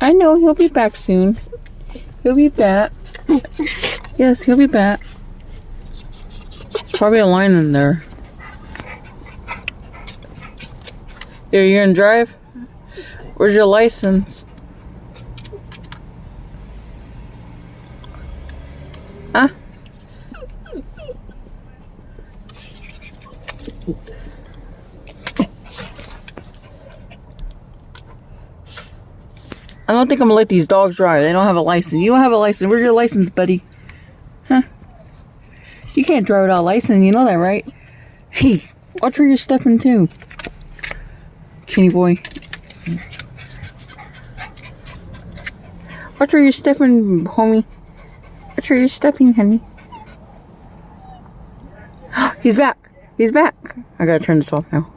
I know, he'll be back soon. He'll be back. Yes, he'll be back. There's probably a line in there. Here, you gonna drive? Where's your license? Huh? I don't think I'm gonna let these dogs drive. They don't have a license. You don't have a license. Where's your license, buddy? Huh? You can't drive without a license. You know that, right? Hey, watch where you're stepping to. Kenny boy. Watch where you're stepping, homie. Watch where you're stepping, honey. He's back. He's back. I gotta turn this off now.